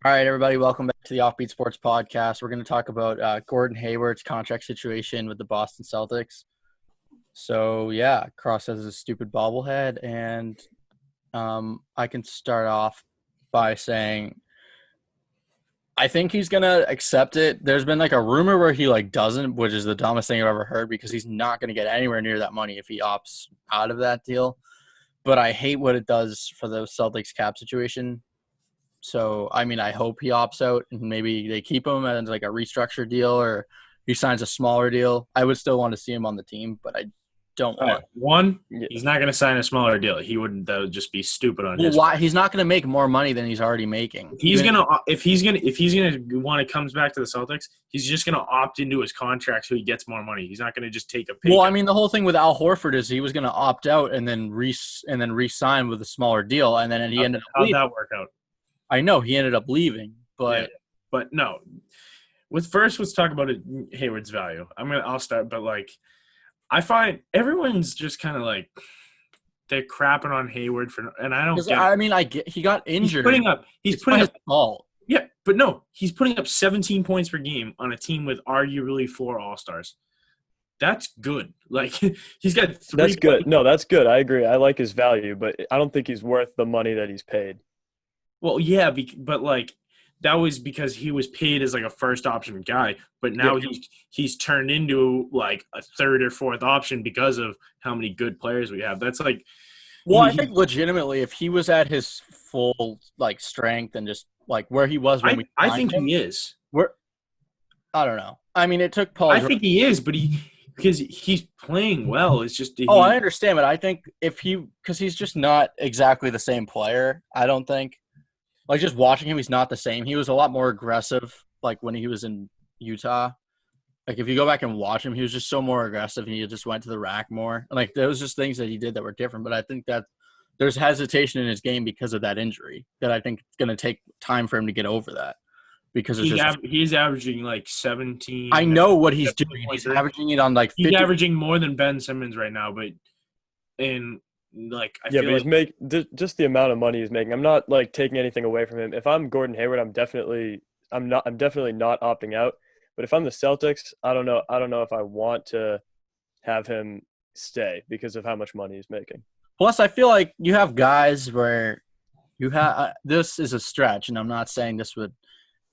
All right, everybody, welcome back to the OffBeat Sports Podcast. We're going to talk about Gordon Hayward's contract situation with the Boston Celtics. So, yeah, Cross has a stupid bobblehead, and I can start off by saying I think he's going to accept it. There's been a rumor where he doesn't, which is the dumbest thing I've ever heard because he's not going to get anywhere near that money if he opts out of that deal. But I hate what it does for the Celtics cap situation. So, I hope he opts out and maybe they keep him as a restructured deal or he signs a smaller deal. I would still want to see him on the team, but I don't want. He's not going to sign a smaller deal. He wouldn't. That would just be stupid on his why? part. He's not going to make more money than he's already making. If he's gonna when it comes back to the Celtics, he's just gonna opt into his contract so he gets more money. He's not gonna just take a pay cut. The whole thing with Al Horford is he was going to opt out and then re-sign with a smaller deal, and then he ended up leaving. How'd that work out? I know he ended up leaving, but yeah, but no. Let's talk about Hayward's value. I'll start, but I find everyone's just kind of they're crapping on Hayward and I don't get it. He got injured. He's putting up fault. Yeah, but no, he's putting up 17 points per game on a team with arguably 4 All-Stars. That's good. He's got 3. That's good. No, that's good. I agree. I like his value, but I don't think he's worth the money that he's paid. Well, yeah, but that was because he was paid as a first option guy, but now he's turned into a third or fourth option because of how many good players we have. That's I think legitimately, if he was at his full strength and just where he was when I think he is. I don't know. It took Paul. I think he is, but because he's playing well. It's just I understand, but I think because he's just not exactly the same player. I don't think. Just watching him, he's not the same. He was a lot more aggressive, when he was in Utah. If you go back and watch him, he was just so more aggressive, and he just went to the rack more. There was just things that he did that were different. But I think that there's hesitation in his game because of that injury that I think it's going to take time for him to get over that. Because he's averaging 17. I know what he's doing. He's averaging it on 50. He's averaging more than Ben Simmons right now, but just the amount of money he's making. I'm not taking anything away from him. If I'm Gordon Hayward, I'm definitely not opting out. But if I'm the Celtics, I don't know if I want to have him stay because of how much money he's making. Plus, I feel like you have guys where you have this is a stretch, and I'm not saying this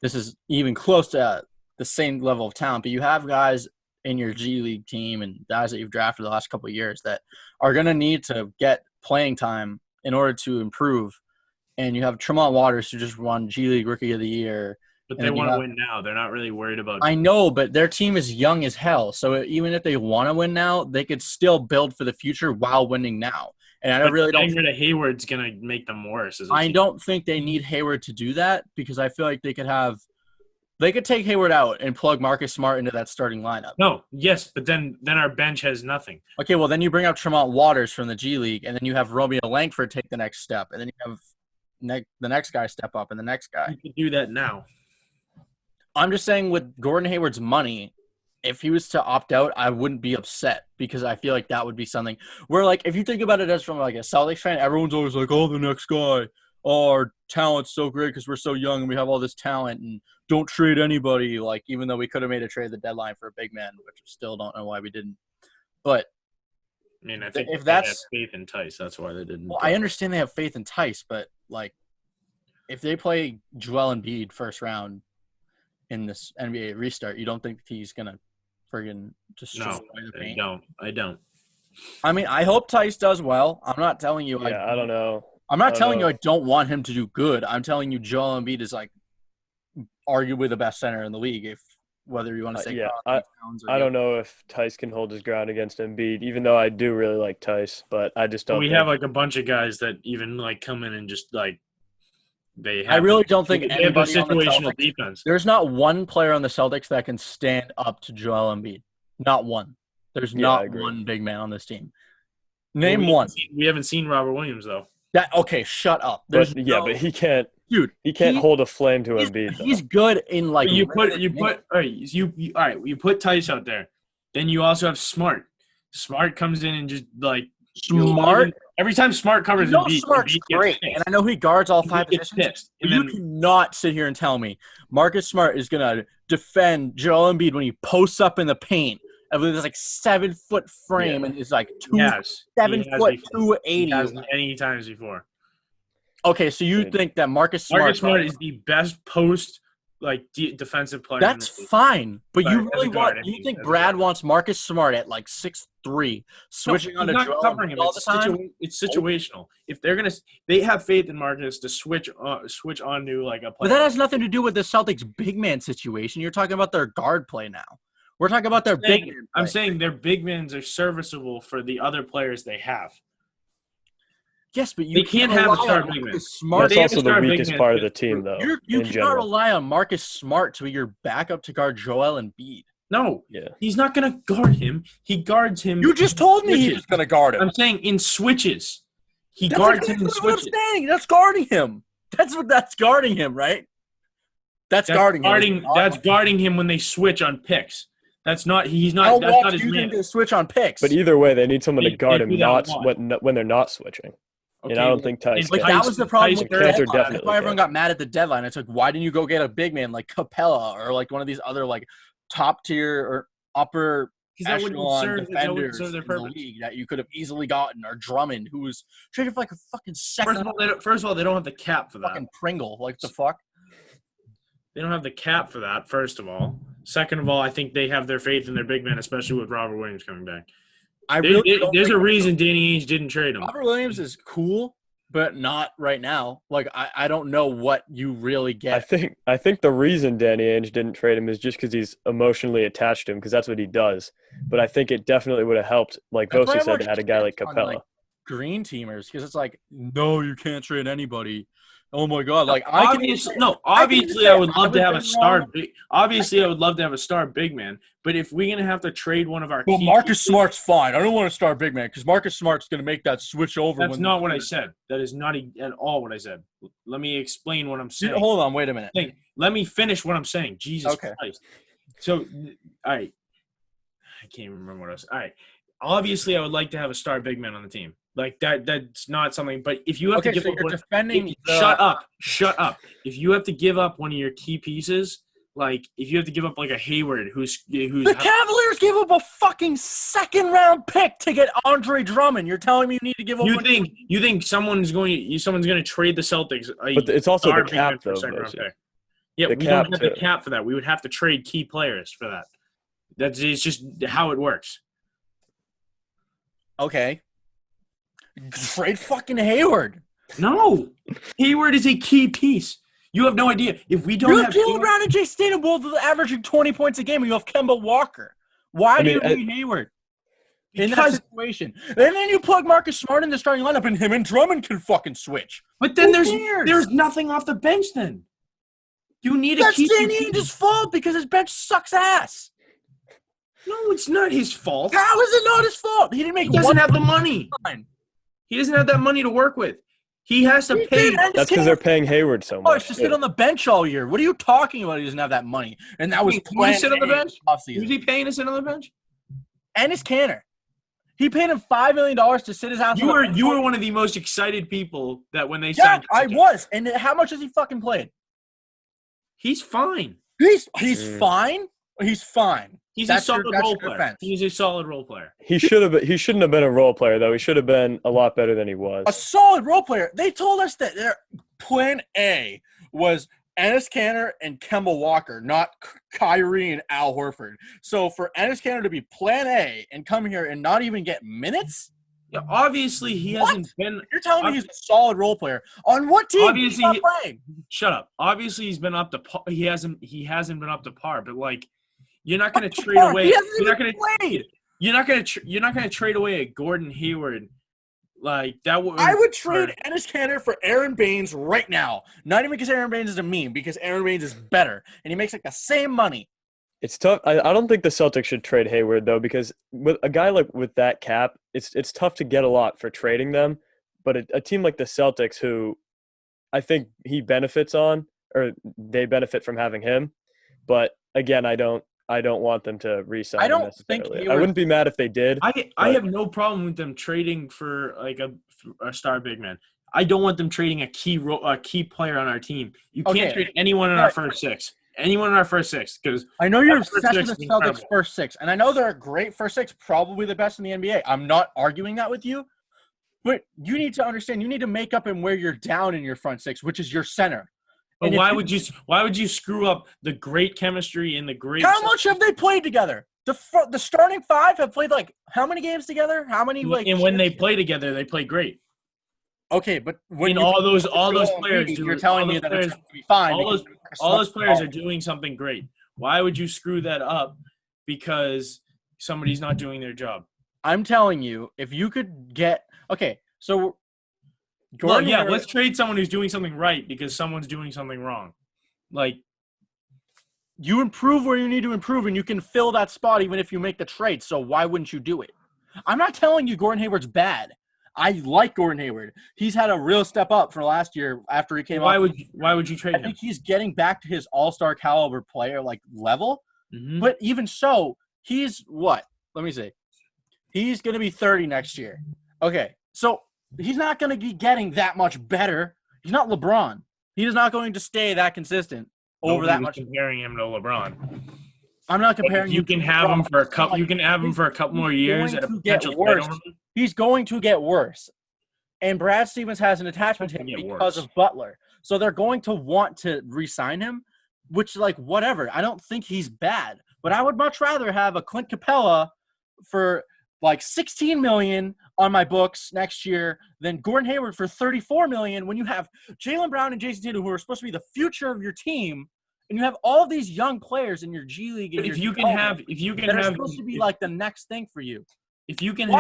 is even close to the same level of talent, but you have guys in your G League team and guys that you've drafted the last couple of years that are going to need to get playing time in order to improve. And you have Tremont Waters, who just won G League Rookie of the Year. But they want to win now. They're not really worried about – I know, but their team is young as hell. So even if they want to win now, they could still build for the future while winning now. And I really don't – getting rid of Hayward's going to make them worse. I don't think they need Hayward to do that because I feel like they could take Hayward out and plug Marcus Smart into that starting lineup. No, yes, but then our bench has nothing. Okay, well, then you bring up Tremont Waters from the G League, and then you have Romeo Langford take the next step, and then you have the next guy step up and the next guy. You can do that now. I'm just saying with Gordon Hayward's money, if he was to opt out, I wouldn't be upset because I feel like that would be something where, if you think about it as from a Celtics fan, everyone's always the next guy. Oh, our talent's so great because we're so young and we have all this talent and don't trade anybody, even though we could have made a trade at the deadline for a big man, which I still don't know why we didn't. But I think if they have faith in Tice, that's why they didn't. Well, I understand they have faith in Tice, but if they play Joel Embiid first round in this NBA restart, you don't think he's gonna friggin' just away the paint? I don't. I hope Tice does well. I'm not telling you. I don't know. I'm not telling you I don't want him to do good. I'm telling you Joel Embiid is arguably the best center in the league. Whether you want to say I don't know if Tice can hold his ground against Embiid, even though I do really like Tice, but I just don't. We have a bunch of guys that even come in and just they have. I really don't think they have a situational the defense. There's not one player on the Celtics that can stand up to Joel Embiid. Not one. There's not one big man on this team. Name one. We haven't seen Robert Williams though. Okay, shut up. But he can't. Dude, he can't hold a flame to Embiid. He's good in You put Tice out there. Then you also have Smart. Smart comes in and just Smart. Every time Smart covers Smart's great, and I know he guards all 5 positions. And you then, can not sit here and tell me Marcus Smart is gonna defend Joel Embiid when he posts up in the paint. I believe there's like 7-foot frame and it's like 7 foot 280. He has many times before. Okay, so you think that Marcus Smart is the best post defensive player? That's fine, but you really guard, you think Brad wants Marcus Smart at like 6'3", switching onto Joel Embiid all the time? It's situational. If they have faith in Marcus to switch onto like a player. But that has nothing to do with the Celtics big man situation. You're talking about their guard play now. We're talking about their big man play. I'm saying their big men are serviceable for the other players they have. Yes, but you can't have a star big man. That's also the weakest part of the team, though. You cannot rely on Marcus Smart to be your backup to guard Joel Embiid. No, he's not going to guard him. He guards him. You just told me he was going to guard him. I'm saying in switches. He guards him in switches. What I'm saying. That's guarding him. That's guarding him, right? That's guarding him. That's guarding him when they switch on picks. That's not. He's not. How that's long not do his you man. think they switch on picks? But either way, they need someone to guard him when they're not switching. Okay, and I don't think Tice. Like that was the problem with the definitely. That's why everyone got mad at the deadline. It's like, why didn't you go get a big man like Capella or like one of these other like top tier or upper echelon defenders in the league that you could have easily gotten, or Drummond, who was traded for like a fucking second. First of all, they don't have the cap for that. Fucking Pringle, like the fuck. They don't have the cap for that. First of all, second of all, I think they have their faith in their big man, especially with Robert Williams coming back. There's a reason Danny Ainge didn't trade him. Robert Williams is cool, but not right now. Like I don't know what you really get. I think the reason Danny Ainge didn't trade him is just because he's emotionally attached to him, because that's what he does. But I think it definitely would have helped, like Voci said, to have a guy like Capella. Green teamers, because it's like, no, you can't trade anybody. Oh my God! Like obviously, I would love to have a star. Obviously, I would love to have a star big man. But if we're gonna have to trade one of our, Marcus Smart's fine. I don't want a star big man because Marcus Smart's gonna make that switch over. That's not what I said. That is not at all what I said. Let me explain what I'm saying. Hold on, wait a minute. Let me finish what I'm saying. Jesus Christ. So, all right. I can't remember what I was. All right. Obviously, I would like to have a star big man on the team. Like that's not something. But if you have to give up, shut up. If you have to give up one of your key pieces, like if you have to give up like a Hayward, who's the Cavaliers gave up a fucking second-round pick to get Andre Drummond. You're telling me you need to give up? You think someone's going to trade the Celtics? But it's also the cap, though. Yeah, we don't have the cap for that. We would have to trade key players for that. It's just how it works. Okay. Trade fucking Hayward. No. Hayward is a key piece. You have no idea. If we don't have Jaylen Brown and Jay Statham both averaging 20 points a game, and you have Kemba Walker. Why do you need Hayward in that situation? And then you plug Marcus Smart in the starting lineup, and him and Drummond can fucking switch. But then there's nothing off the bench then. You need a key. That's Danny Ainge's fault because his bench sucks ass. No, it's not his fault. How is it not his fault? He doesn't have the money. He doesn't have that money to work with. He has to pay. That's because they're paying Hayward so much. Oh, it's just sit on the bench all year. What are you talking about? He doesn't have that money. And that was planned. Sit on the bench? Who's he paying to sit on the bench? Ennis Canner. He paid him $5 million to sit his ass on the bench. You were one of the most excited people that when they signed. Yeah, I was. And how much has he fucking played? He's fine. He's fine? He's fine. He's a solid role player. He's a solid role player. He shouldn't have been a role player, though. He should have been a lot better than he was. A solid role player. They told us that their plan A was Ennis Canner and Kemba Walker, not Kyrie and Al Horford. So for Ennis Canner to be plan A and come here and not even get minutes? Yeah, obviously he hasn't been. You're telling me he's a solid role player on what team? Obviously, shut up. Obviously, he's been up to par. He hasn't been up to par. But like, you're not going to trade away. You're not going to trade away a Gordon Hayward. Like that. I would trade Ennis Canner for Aaron Baines right now. Not even because Aaron Baines is a meme, because Aaron Baines is better and he makes like the same money. It's tough. I don't think the Celtics should trade Hayward, though, because with a guy like with that cap, it's tough to get a lot for trading them. But a team like the Celtics, who I think he benefits on, or they benefit from having him. But again, I don't want them to re-sign him necessarily. I wouldn't be mad if they did. I have no problem with them trading for like a star big man. I don't want them trading a key player on our team. You can't Okay. trade anyone in our first six. Anyone in our first six, because I know you're our first obsessed six with the is Celtics incredible. first six, and I know they're a great first six, probably the best in the NBA. I'm not arguing that with you, but you need to understand, you need to make up and where you're down in your front six, which is your center. But And why would you screw up the great chemistry and the great? How much have they played together? The starting five have played like how many games together? How many like? And when they play together, they play great. Okay, but when all those players, you're telling me that it's going to be fine. All those players are doing something great. Why would you screw that up because somebody's not doing their job? I'm telling you, if you could get so Gordon Hayward, let's trade someone who's doing something right because someone's doing something wrong. Like, you improve where you need to improve, and you can fill that spot even if you make the trade. So why wouldn't you do it? I'm not telling you Gordon Hayward's bad. I like Gordon Hayward. He's had a real step up for last year after he came Why would you trade him? I think he's getting back to his all-star caliber player like level. Mm-hmm. But even so, he's what? Let me see. He's going to be 30 next year. Okay, so he's not going to be getting that much better. He's not LeBron. He is not going to stay that consistent over that much. Comparing him to LeBron. I'm not comparing. You can have him for a couple. You can have him for a couple more years at a potential worse. He's going to get worse, and Brad Stevens has an attachment to him because of Butler. So they're going to want to re-sign him, which like whatever. I don't think he's bad, but I would much rather have a Clint Capella for like $16 million on my books next year than Gordon Hayward for $34 million. When you have Jaylen Brown and Jason Tatum, who are supposed to be the future of your team. And you have all these young players in your G League. But if you can have supposed to be like the next thing for you. If you can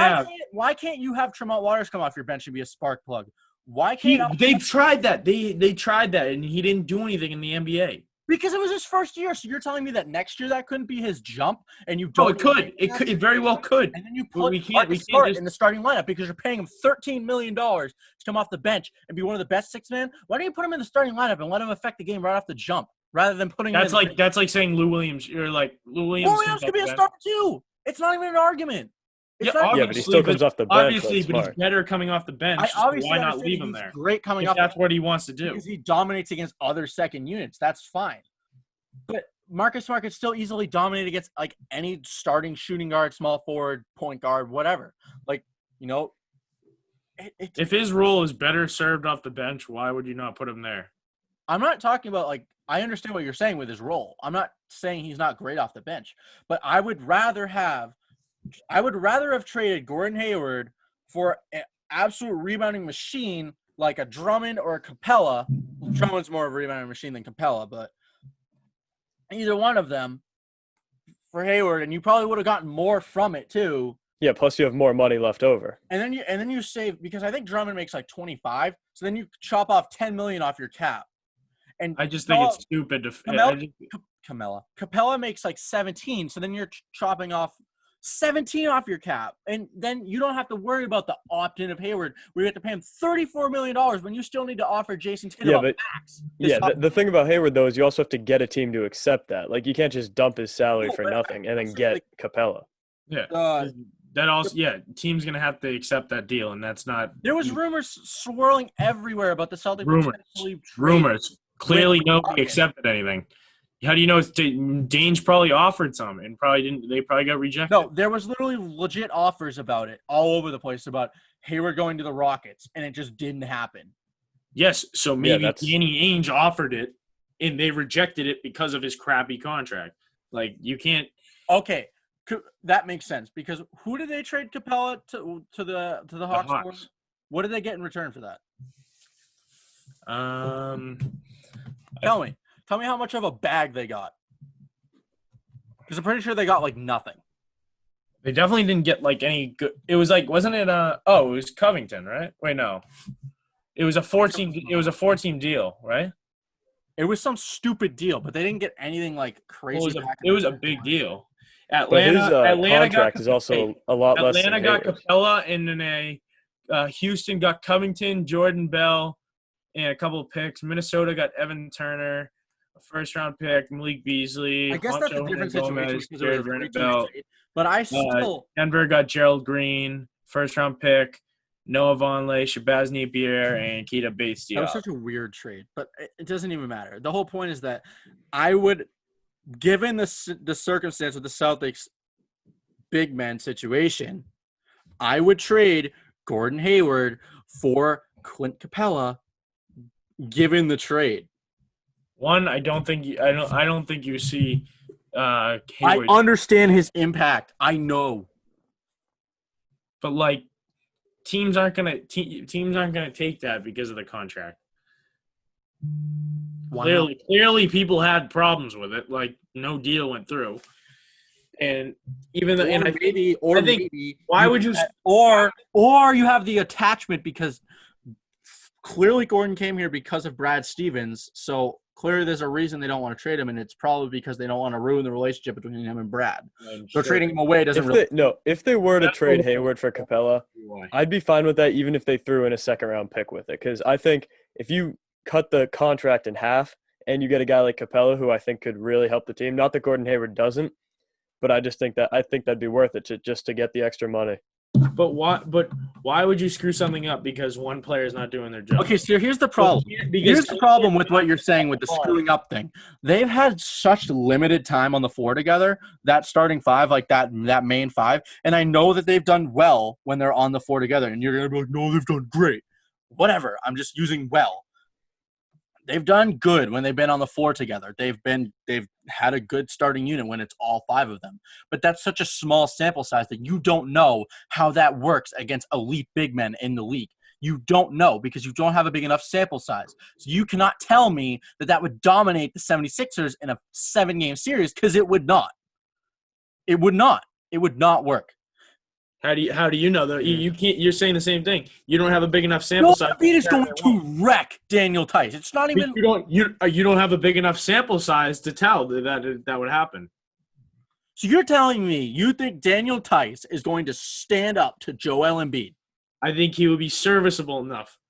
why can't you have Tremont Waters come off your bench and be a spark plug? Why can't they've tried that? They tried that and he didn't do anything in the NBA. Because it was his first year. So you're telling me that next year that couldn't be his jump, and you don't. Oh, it very well could. And then you put Smart in the starting lineup because you're paying him $13 million to come off the bench and be one of the best six men. Why don't you put him in the starting lineup and let him affect the game right off the jump? Rather than putting that's like saying Lou Williams. You're like Lou Williams. Lou Williams could be a starter too. It's not even an argument. But he still comes off the bench. Obviously, but he's better coming off the bench. Why not leave him there? Great coming off. That's what he wants to do. Because he dominates against other second units. That's fine. But Marcus Smart could still easily dominate against like any starting shooting guard, small forward, point guard, whatever. Like, you know, if his role is better served off the bench, why would you not put him there? I'm not talking about like. I understand what you're saying with his role. I'm not saying he's not great off the bench, but I would rather have traded Gordon Hayward for an absolute rebounding machine like a Drummond or a Capella. Drummond's more of a rebounding machine than Capella, but either one of them for Hayward, and you probably would have gotten more from it too. Yeah, plus you have more money left over. And then you save because I think Drummond makes like 25, so then you chop off $10 million off your cap. And I just think it's stupid to Capella makes like 17, so then you're chopping off 17 off your cap, and then you don't have to worry about the opt-in of Hayward, where you have to pay him $34 million when you still need to offer Jason Tatum a max. The thing about Hayward though is you also have to get a team to accept that. Like you can't just dump his salary for nothing and then get Capella. Yeah. Team's gonna have to accept that deal, and that's not. There was rumors swirling everywhere about the Celtics. Rumors. Clearly, nobody accepted anything. How do you know it's Dange probably offered some and probably didn't? They probably got rejected. No, there was literally legit offers about it all over the place about Hayward going to the Rockets, and it just didn't happen. Yes, so maybe Danny Ainge offered it, and they rejected it because of his crappy contract. Like you can't. Okay, that makes sense because who did they trade Capella to the Hawks for? What did they get in return for that? Tell me how much of a bag they got. Because I'm pretty sure they got like nothing. They definitely didn't get like any good. It was like, wasn't it? It was Covington, right? Wait, no. It was a 14. It was a 14 deal, right? It was some stupid deal, but they didn't get anything like crazy. It was a big deal. Atlanta contract is also a lot less. Atlanta got Capella, and then Houston got Covington, Jordan Bell, and a couple of picks. Minnesota got Evan Turner, a first-round pick, Malik Beasley. I guess that's a different situation because it was a free trade. But I still Denver got Gerald Green, first-round pick, Noah Vonleh, Shabazz Napier, and Keita Bates-Diop. That was such a weird trade, but it doesn't even matter. The whole point is that I would, given the circumstance of the Celtics big man situation, I would trade Gordon Hayward for Clint Capella, given the trade. One, I don't think you see Hayward. I understand his impact. I know. But like teams aren't gonna take that because of the contract. Clearly, people had problems with it. Like no deal went through, and even though, and maybe why would you? Or you have the attachment because clearly Gordon came here because of Brad Stevens. So clearly, there's a reason they don't want to trade him, and it's probably because they don't want to ruin the relationship between him and Brad. So trading him away doesn't really. If they were to trade Hayward for Capella, I'd be fine with that, even if they threw in a second-round pick with it. Because I think if you cut the contract in half and you get a guy like Capella, who I think could really help the team. Not that Gordon Hayward doesn't, but I think that'd be worth it just to get the extra money. But why would you screw something up because one player is not doing their job? Okay, so here's the problem. Here's the problem with what you're saying with the screwing up thing. They've had such limited time on the floor together, that starting five, like that main five, and I know that they've done well when they're on the floor together, and you're going to be like, no, they've done great. Whatever, I'm just using well. They've done good when they've been on the floor together. They've had a good starting unit when it's all five of them. But that's such a small sample size that you don't know how that works against elite big men in the league. You don't know because you don't have a big enough sample size. So you cannot tell me that would dominate the 76ers in a 7-game series because it would not. It would not. It would not work. How do you know though? You can't. You're saying the same thing. You don't have a big enough sample size. OffBeat is going to wreck Daniel Tice. It's not even. You don't have a big enough sample size to tell that would happen. So you're telling me you think Daniel Tice is going to stand up to Joel Embiid? I think he would be serviceable enough.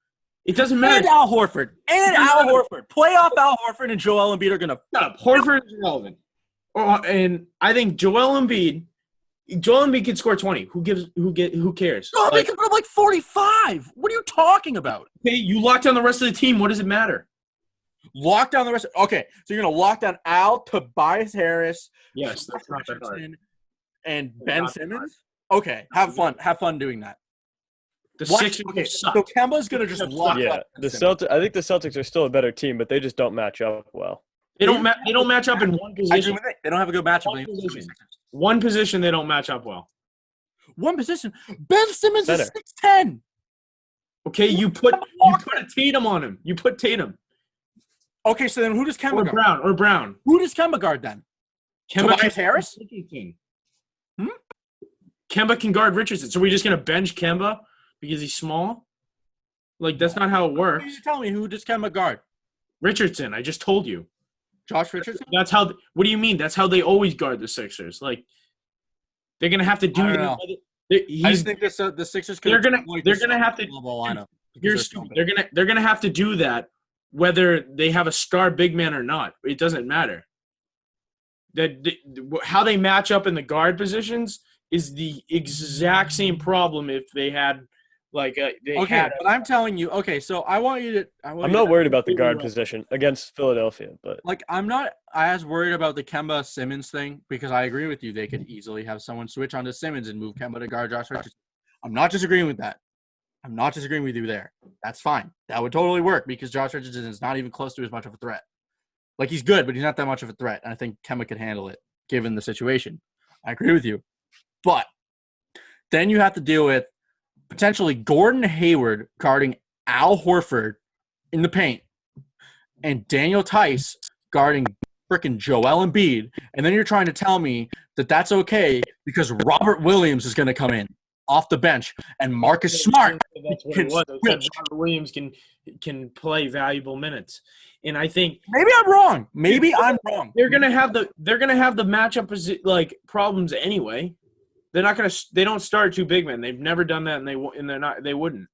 It doesn't matter. And Al Horford. Playoff Al Horford and Joel Embiid are going to. Shut up. Horford is irrelevant. And I think Joel Embiid can score 20. Who cares? No, they can put up like 45. What are you talking about? Okay, you lock down the rest of the team. What does it matter? Lock down the rest. Okay, so you're going to lock down Al, Tobias Harris. Yes, that's not that hard. And Ben Simmons? Okay, have fun doing that. Sixers suck. So Kemba's going to just lock up. I think the Celtics are still a better team, but they just don't match up well. They don't match up in one position. They don't have a good matchup. One position they don't match up well. One position. Ben Simmons is 6'10". Okay, you put a Tatum on him. You put Tatum. Okay, so then who does Kemba guard? Or Brown. Who does Kemba guard then? Tobias Harris? Kemba can guard Richardson. So we're just going to bench Kemba because he's small? Like, that's not how it works. You tell me, who does Kemba guard? Richardson. I just told you. Josh Richardson? That's how – what do you mean? That's how they always guard the Sixers. Like, they're going to have to do – I don't know. I just think the Sixers could – They're gonna have to – You're stupid. They're gonna have to do that whether they have a star big man or not. It doesn't matter. How they match up in the guard positions is the exact same problem if they had – but I'm telling you. Okay, so I want you to. I'm not worried about the guard position against Philadelphia, but I'm not as worried about the Kemba Simmons thing because I agree with you. They could easily have someone switch onto Simmons and move Kemba to guard Josh Richardson. I'm not disagreeing with that. I'm not disagreeing with you there. That's fine. That would totally work because Josh Richardson is not even close to as much of a threat. Like he's good, but he's not that much of a threat, and I think Kemba could handle it given the situation. I agree with you, but then you have to deal with potentially Gordon Hayward guarding Al Horford in the paint and Daniel Tice guarding freaking Joel Embiid. And then you're trying to tell me that that's okay because Robert Williams is going to come in off the bench and Marcus Smart can switch. Robert Williams can play valuable minutes. And I think maybe I'm wrong. They're going to have the matchup like problems anyway. They don't start two big men. They've never done that, and they wouldn't.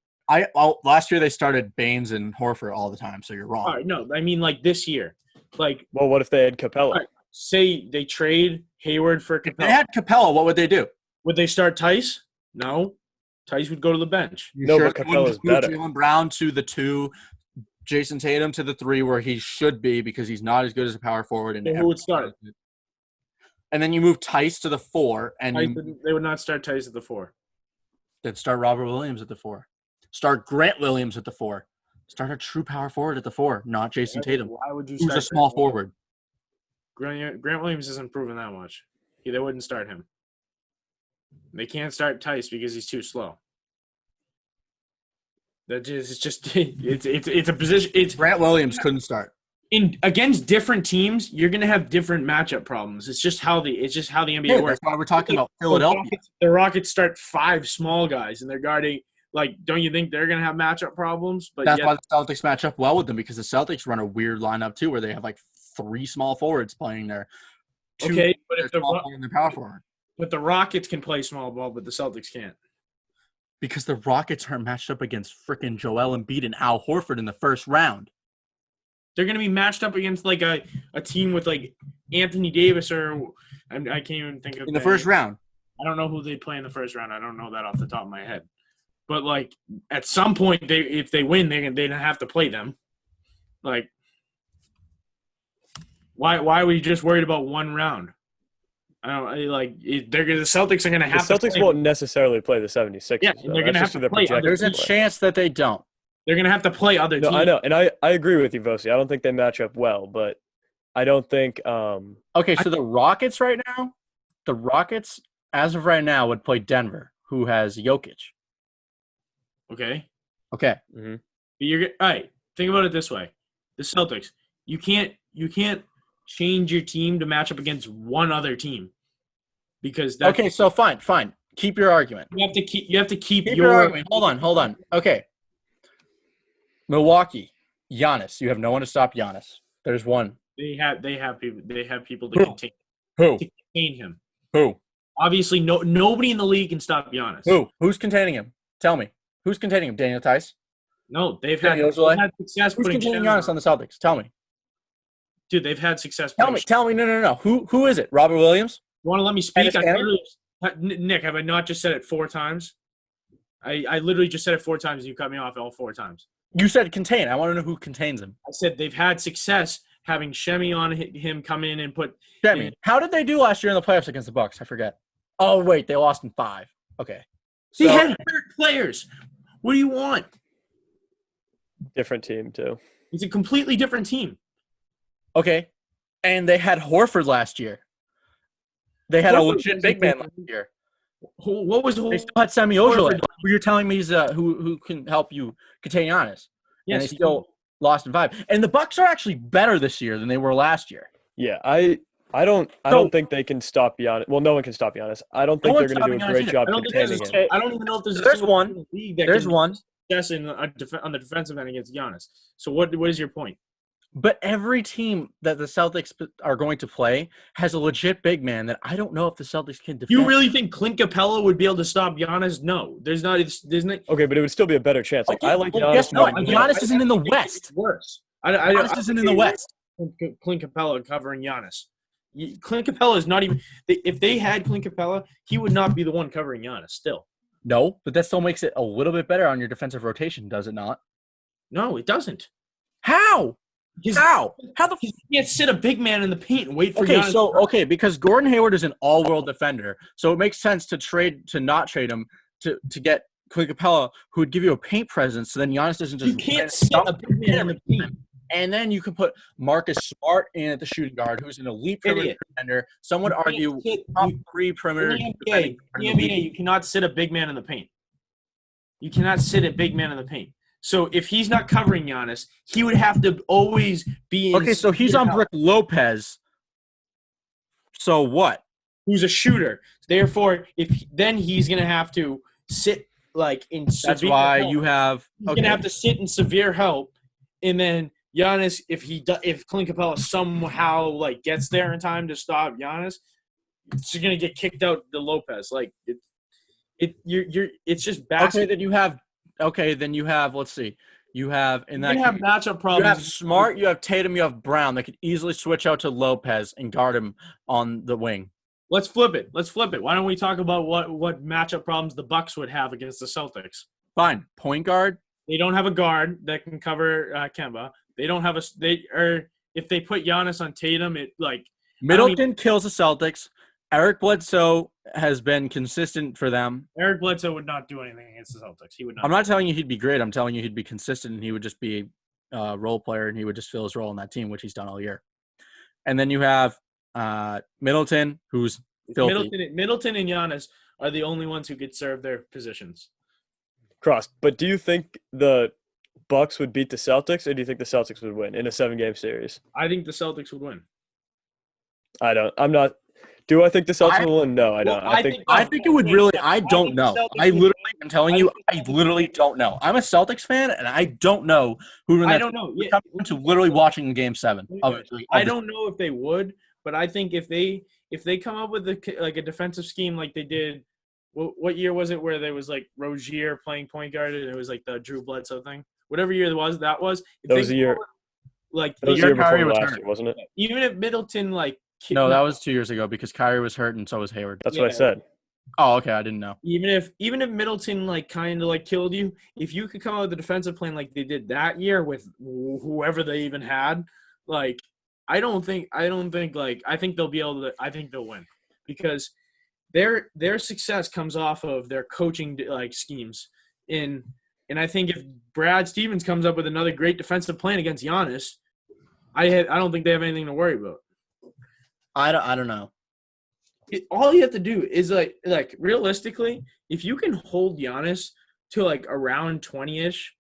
Last year they started Baines and Horford all the time, so you're wrong. All right, no, I mean like this year. Like, well, what if they had Capella? Right, say they trade Hayward for Capella. If they had Capella, what would they do? Would they start Tice? No. Tice would go to the bench. No, but they Capella wouldn't is just move better. Jaylen Brown to the 2, Jason Tatum to the 3, where he should be because he's not as good as a power forward. And So who would start? And then you move Tice to the 4, and They would not start Tice at the 4. then start Robert Williams at the 4. Start Grant Williams at the 4. Start a true power forward at the 4, not Jason Tatum, Why would you who's start a small forward. Grant Williams isn't proven that much. They wouldn't start him. They can't start Tice because he's too slow. It's a position. It's Grant Williams couldn't start. against different teams. You're gonna have different matchup problems. It's just how the NBA Yeah, works. that's why we're talking about Philadelphia. The Rockets start 5 small guys, and they're guarding. Like, don't you think they're gonna have matchup problems? But That's why the Celtics match up well with them, because the Celtics run a weird lineup too, where they have like 3 small forwards playing there. 2 okay, but if small forward and the power forward. But the Rockets can play small ball, but the Celtics can't. Because the Rockets aren't matched up against frickin' Joel Embiid and Al Horford in the first round. They're going to be matched up against like a team with like Anthony Davis or I can't even think of In the first round. I don't know who they play in the first round. I don't know that off the top of my head. But like at some point, if they win, they don't have to play them. Like, why are we just worried about one round? I don't like. The Celtics are going to have. The Celtics won't necessarily play the 76ers. Yeah, though. they're going to have That's to just play. projected There's a play. chance that they don't. They're going to have to play other No, teams. I know, and I agree with you, Voci. I don't think they match up well, but I don't think. Okay, so the Rockets right now, as of right now, would play Denver, who has Jokic. Okay. Okay. Mm-hmm. All right. Think about it this way: the Celtics. You can't change your team to match up against one other team because that's, Okay, so fine. Keep your argument. you have to keep Keep your your argument. Hold on. Okay. Milwaukee, Giannis. You have no one to stop Giannis. There's one. They have people Who? to Who? contain him. Who? Obviously, nobody in the league can stop Giannis. Who? Who's containing him? Tell me. Who's containing him? Daniel Tice? No, they've Daniel had Ojale? success Who's putting containing Shannon Giannis on the Celtics? Tell me. Dude, they've had success. Tell me. No. Who is it? Robert Williams? You want to let me speak? Dennis Nick, have I not just said it 4 times? I literally just said it 4 times, and you cut me off all 4 times. You said contain. I want to know who contains him. I said they've had success having Shemi on him come in and put. Shemi. How did they do last year in the playoffs against the Bucks? I forget. Oh, wait. They lost in 5. Okay. They had hurt players. What do you want? Different team too. It's a completely different team. Okay. And they had Horford last year. They had a legit big man last year. What was the whole? They still had Semi Ojale, who you're telling me is who can help you contain Giannis. And they still lost in 5. And the Bucks are actually better this year than they were last year. Yeah, I don't think they can stop Giannis. Well, no one can stop Giannis. I don't think they're going to do a great job containing him. I don't even know if There's one. In the league that There's can one. success on the defensive end against Giannis. So what is your point? But every team that the Celtics are going to play has a legit big man that I don't know if the Celtics can defend. You really think Clint Capella would be able to stop Giannis? No, there's not. Okay, but it would still be a better chance. Like I like Giannis. Guess what? Giannis isn't in the West. Worse. Giannis isn't in the West. Clint Capella covering Giannis. Clint Capella is not even. If they had Clint Capella, he would not be the one covering Giannis. Still. No, but that still makes it a little bit better on your defensive rotation, does it not? No, it doesn't. How? How the you can't sit a big man in the paint and wait for Giannis. Because Gordon Hayward is an all-world defender, so it makes sense to not trade him to get Clint Capella, who would give you a paint presence, so then Giannis doesn't just. You can't sit a big man in the paint. And then you can put Marcus Smart in at the shooting guard, who's an elite perimeter defender. Some would argue top 3 perimeter. In the NBA, you cannot sit a big man in the paint. You cannot sit a big man in the paint. So if he's not covering Giannis, he would have to always be in. Okay, so he's on Brook Lopez. So what? Who's a shooter. Therefore, then he's going to have to sit like in severe That's why help. you have. He's going to have to sit in severe help, and then Giannis, if Clint Capella somehow like gets there in time to stop Giannis, it's going to get kicked out to Lopez. Like it's just basketball. Then you have. Let's see. You have in that. You have matchup problems. You have Smart. You have Tatum. You have Brown. That could easily switch out to Lopez and guard him on the wing. Let's flip it. Why don't we talk about what matchup problems the Bucks would have against the Celtics? Fine. Point guard. They don't have a guard that can cover Kemba. They don't have if they put Giannis on Tatum, Middleton kills the Celtics. Eric Bledsoe has been consistent for them. Eric Bledsoe would not do anything against the Celtics. He would not. I'm not telling you he'd be great. I'm telling you he'd be consistent, and he would just be a role player, and he would just fill his role in that team, which he's done all year. And then you have Middleton, who's filthy. Middleton and Giannis are the only ones who could serve their positions. Cross. But do you think the Bucks would beat the Celtics, or do you think the Celtics would win in a 7-game series? I think the Celtics would win. I don't. I'm not. Do I think the Celtics will win? No, I don't. Well, I think it would really. I don't know. I'm telling you, I literally don't know. I'm a Celtics fan, and I don't know who. I don't know. Yeah. To literally watching Game 7. I don't know if they would, but I think if they come up with a defensive scheme like they did, what year was it where there was like Rozier playing point guard and it was like the Drew Bledsoe thing? Whatever year that was. That was the year. Like the year before last year, wasn't it? Even if Middleton No, that was 2 years ago because Kyrie was hurt and so was Hayward. That's what I said. Oh, okay. I didn't know. Even if Middleton kind of killed you, if you could come out with a defensive plan like they did that year with whoever they even had, I think they'll be able to. I think they'll win because their success comes off of their coaching schemes. And I think if Brad Stevens comes up with another great defensive plan against Giannis, I don't think they have anything to worry about. I don't know. All you have to do is realistically, if you can hold Giannis to around 20-ish,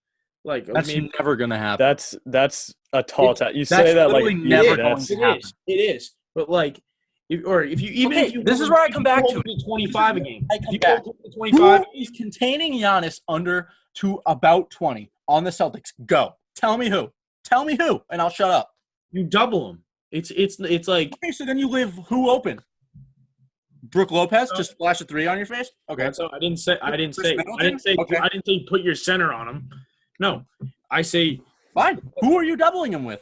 that's never gonna happen. That's a tall task. You say that never going to happen. It is. But if you this is where I come back to 25 a game. Who is containing Giannis under to about 20 on the Celtics? Go. Tell me who, and I'll shut up. You double him. It's like okay. So then you leave who open? Brooke Lopez just flash a 3 on your face. Okay. So I didn't say put your center on him. No, I say fine. Who are you doubling him with?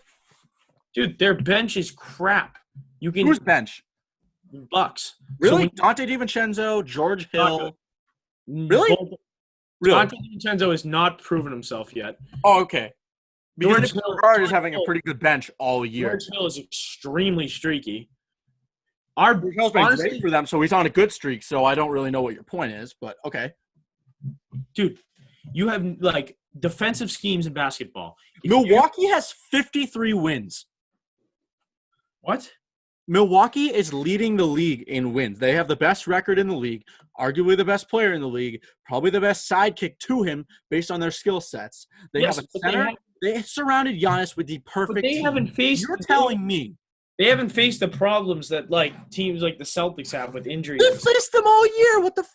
Dude, their bench is crap. Who's bench? Bucks. Really? So Dante DiVincenzo, George Hill. Really? Dante DiVincenzo has not proven himself yet. Oh, okay. Because George is having a pretty good bench all year. George Hill is extremely streaky. George Hill's been great for them, so he's on a good streak. So I don't really know what your point is, but okay. Dude, you have defensive schemes in basketball. Milwaukee has 53 wins. What? Milwaukee is leading the league in wins. They have the best record in the league, arguably the best player in the league, probably the best sidekick to him based on their skill sets. They have a center. They surrounded Giannis with the perfect team. Haven't faced. You're telling me they haven't faced the problems that teams like the Celtics have with injuries. They faced them all year. What the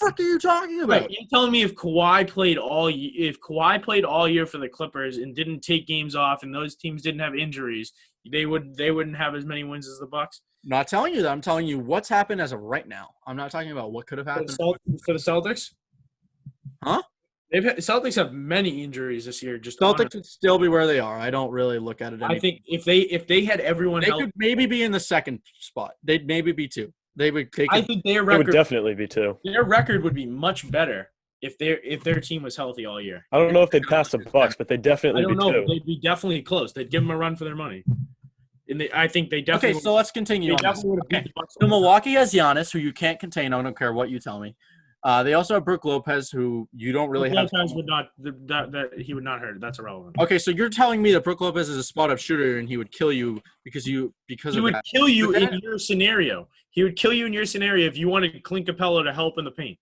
fuck are you talking about? Right. You're telling me if Kawhi played all year for the Clippers and didn't take games off, and those teams didn't have injuries, they wouldn't have as many wins as the Bucks? Not telling you that. I'm telling you what's happened as of right now. I'm not talking about what could have happened for the Celtics. Huh? Celtics have many injuries this year. Celtics would still be where they are. I don't really look at it. I think if they had everyone, they could maybe be in the second spot. They'd maybe be 2. I think their record they would definitely be 2. Their record would be much better if their team was healthy all year. I don't know if they'd pass the Bucks, but they'd definitely be 2. They'd be definitely close. They'd give them a run for their money. And I think they definitely. Okay, so let's continue. Okay. So Milwaukee has Giannis, who you can't contain. I don't care what you tell me. They also have Brooke Lopez, who you don't really have. Lopez would not he would not hurt. That's irrelevant. Okay, so you're telling me that Brooke Lopez is a spot-up shooter and he would kill you because he would kill you in your scenario. He would kill you in your scenario if you wanted Clint Capella to help in the paint.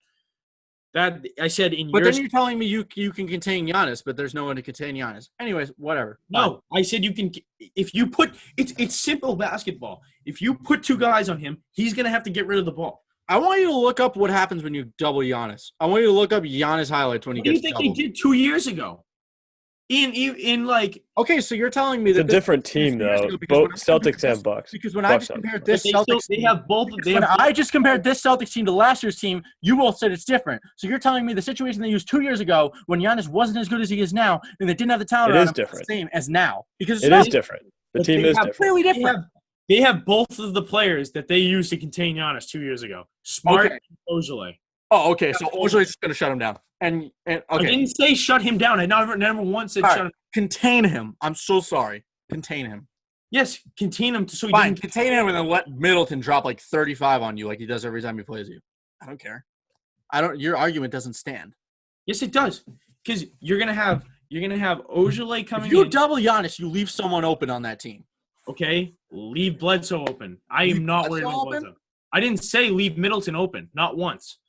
That I said in. But then you're telling me you can contain Giannis, but there's no one to contain Giannis. Anyways, whatever. No, I said you can. If you put it's simple basketball. If you put 2 guys on him, he's gonna have to get rid of the ball. I want you to look up what happens when you double Giannis. I want you to look up Giannis highlights when he gets doubled. What do you think they did 2 years ago? Okay, so you're telling me that it's a different team though. Both Celtics and Bucks. Because when I just compared this Celtics team, I just compared this Celtics team to last year's team, you both said it's different. So you're telling me the situation they used 2 years ago when Giannis wasn't as good as he is now, and they didn't have the talent. It is different. The same as now because it is different. The team is different. Clearly different. They have both of the players that they used to contain Giannis 2 years ago. Smart Okay. and Ojale. Oh, okay. So Ojoy's just gonna shut him down. And okay. I didn't say shut him down. I never once said All shut right. him. Contain him. I'm so sorry. Contain him. Yes, contain him so he Fine. doesn't. Contain him and then let Middleton drop like 35 on you like he does every time he plays you. I don't care. Your argument doesn't stand. Yes, it does. Because you're gonna have Ojale coming If you in. double Giannis, you leave someone open on that team. Okay, leave Bledsoe open. I am not worried about Bledsoe. I didn't say leave Middleton open, not once.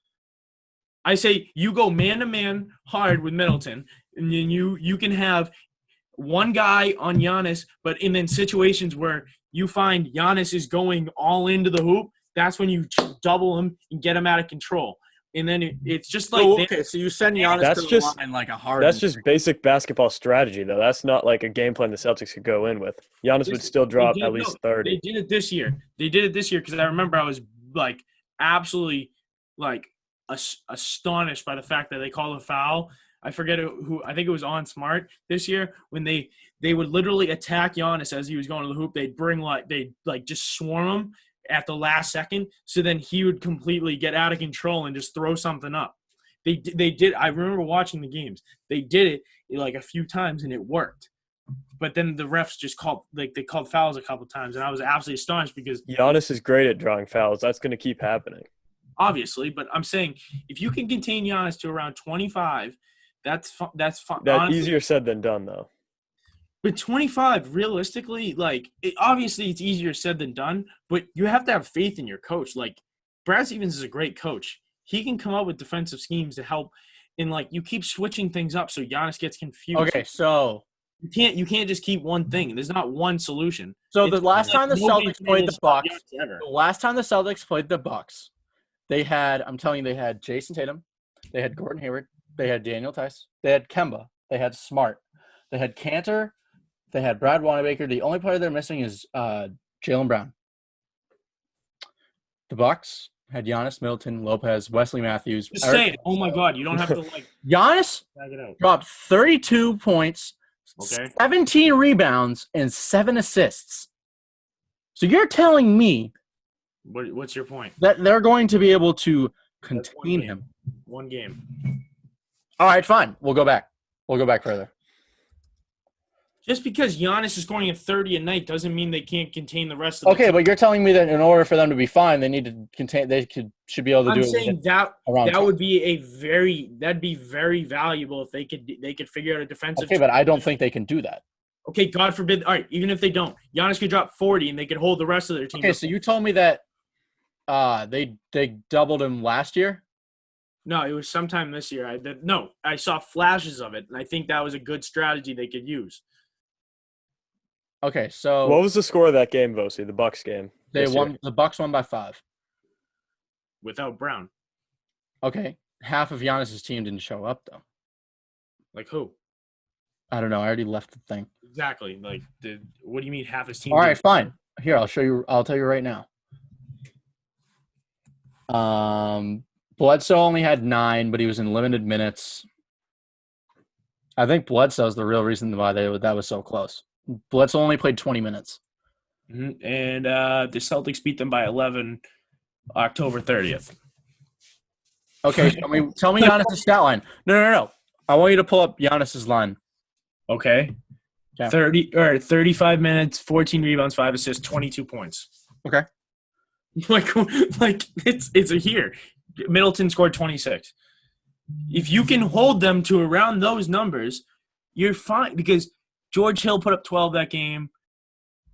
I say you go man-to-man hard with Middleton, and then you can have one guy on Giannis, but in then situations where you find Giannis is going all into the hoop, that's when you double him and get him out of control. And then it's just like so you send Giannis to the line like a hard. That's just basic basketball strategy, though. That's not like a game plan the Celtics could go in with. Giannis would still drop at least 30. They did it this year. Because I remember I was like absolutely like astonished by the fact that they called a foul. I forget who. I think it was on Smart this year when they would literally attack Giannis as he was going to the hoop. They'd just swarm him at the last second, so then he would completely get out of control and just throw something up. They did. I remember watching the games. They did it like a few times and it worked. But then the refs just called fouls a couple times, and I was absolutely astonished because Giannis is great at drawing fouls. That's going to keep happening. Obviously, but I'm saying if you can contain Giannis to around 25, that's fine. That's honestly, easier said than done, though. But 25, realistically, obviously it's easier said than done, but you have to have faith in your coach. Like, Brad Stevens is a great coach. He can come up with defensive schemes to help, and, you keep switching things up so Giannis gets confused. Okay, so you can't just keep one thing. There's not one solution. So the last time the Celtics played the Bucks, they had Jason Tatum, they had Gordon Hayward, they had Daniel Tice, they had Kemba, they had Smart, they had Cantor, they had Brad Wanamaker. The only player they're missing is Jaylen Brown. The Bucks had Giannis, Middleton, Lopez, Wesley Matthews. Just say it. Oh my God, you don't have to Giannis dropped 32 points, okay, 17 rebounds, and 7 assists. So you're telling me what's your point? That they're going to be able to contain him. One game. All right, fine. We'll go back. We'll go back further. Just because Giannis is scoring at 30 a night doesn't mean they can't contain the rest of the Okay, team. but you're telling me that in order for them to be fine, they need to contain. Should be able to do it. I'm saying that would be that'd be very valuable if they could figure out a defensive. Okay, but I don't think they can do that. Okay, God forbid. All right, even if they don't, Giannis could drop 40 and they could hold the rest of their team. Okay, so you told me that they doubled him last year. No, it was sometime this year. I saw flashes of it, and I think that was a good strategy they could use. Okay, so what was the score of that game, Voci? The Bucks game. They won. The Bucks won by 5 without Brown. Okay, half of Giannis's team didn't show up though. Like who? I don't know. I already left the thing. Exactly. What do you mean half his team? All right, fine. Here, I'll show you. I'll tell you right now. Bledsoe only had 9, but he was in limited minutes. I think Bledsoe's the real reason why that was so close. Bledsoe only played 20 minutes. Mm-hmm. And the Celtics beat them by 11 October 30th. Okay, tell me Giannis' stat line. No. I want you to pull up Giannis' line. Okay. 35 minutes, 14 rebounds, 5 assists, 22 points. Okay. It's here. Middleton scored 26. If you can hold them to around those numbers, you're fine because George Hill put up 12 that game.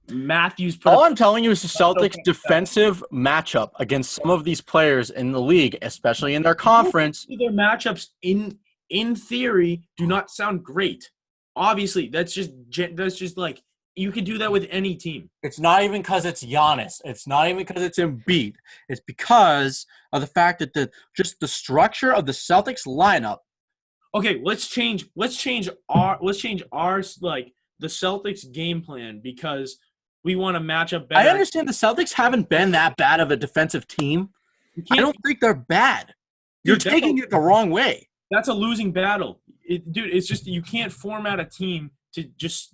Matthews put All up – I'm telling you is the Celtics' defensive matchup against some of these players in the league, especially in their conference. Their matchups, in theory, do not sound great. Obviously, that's just like you could do that with any team. It's not even because it's Giannis. It's not even because it's Embiid. It's because of the fact that the structure of the Celtics lineup. Okay, let's change our the Celtics game plan because we want to match up better. I understand the Celtics haven't been that bad of a defensive team. I don't think they're bad. You're taking it the wrong way. That's a losing battle. It's just you can't format a team to just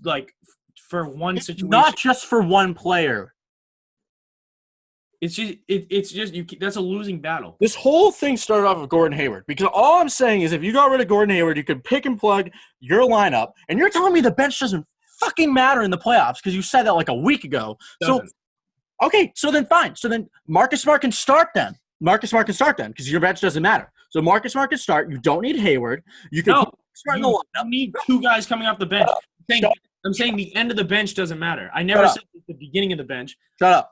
for one situation. Not just for one player. It's just that's a losing battle. This whole thing started off with Gordon Hayward because all I'm saying is if you got rid of Gordon Hayward, you could pick and plug your lineup, and you're telling me the bench doesn't fucking matter in the playoffs because you said that like a week ago. Doesn't. So, okay, so then fine. So then Marcus Smart can start then. Marcus Smart can start then because your bench doesn't matter. So Marcus Smart can start. You don't need Hayward. You can put Smart in the lineup. You need two guys coming off the bench. I'm saying the end of the bench doesn't matter. I never said the beginning of the bench. Shut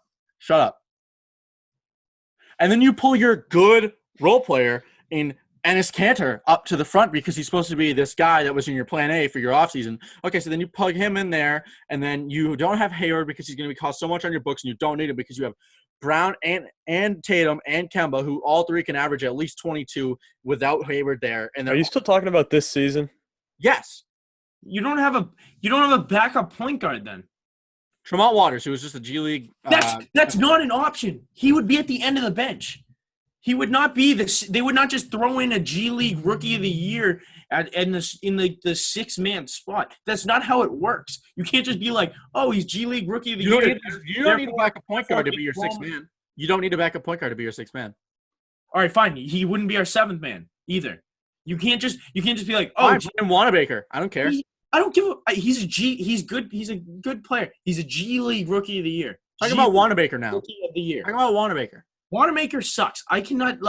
up. And then you pull your good role player in Enes Kanter up to the front because he's supposed to be this guy that was in your plan A for your offseason. Okay, so then you plug him in there, and then you don't have Hayward because he's going to cost so much on your books, and you don't need him because you have Brown and Tatum and Kemba, who all three can average at least 22 without Hayward there. And are you still talking about this season? Yes. You don't have a backup point guard then. Tremont Waters, who was just a G League. That's not an option. He would be at the end of the bench. He would not be this. They would not just throw in a G League Rookie of the Year in the 6-man spot. That's not how it works. You can't just be like, oh, he's G League Rookie of the Year. You don't need a backup point guard to be your 6th man. You don't need a backup point guard to be your 6th man. All right, fine. He wouldn't be our 7th man either. You can't just be like, oh, Jim Wanamaker. I don't care. I don't give a. He's good. He's a good player. He's a G League Rookie of the Year. Talking about Wanamaker now. Rookie of the Year. Talking about Wanamaker. Wanamaker sucks. I cannot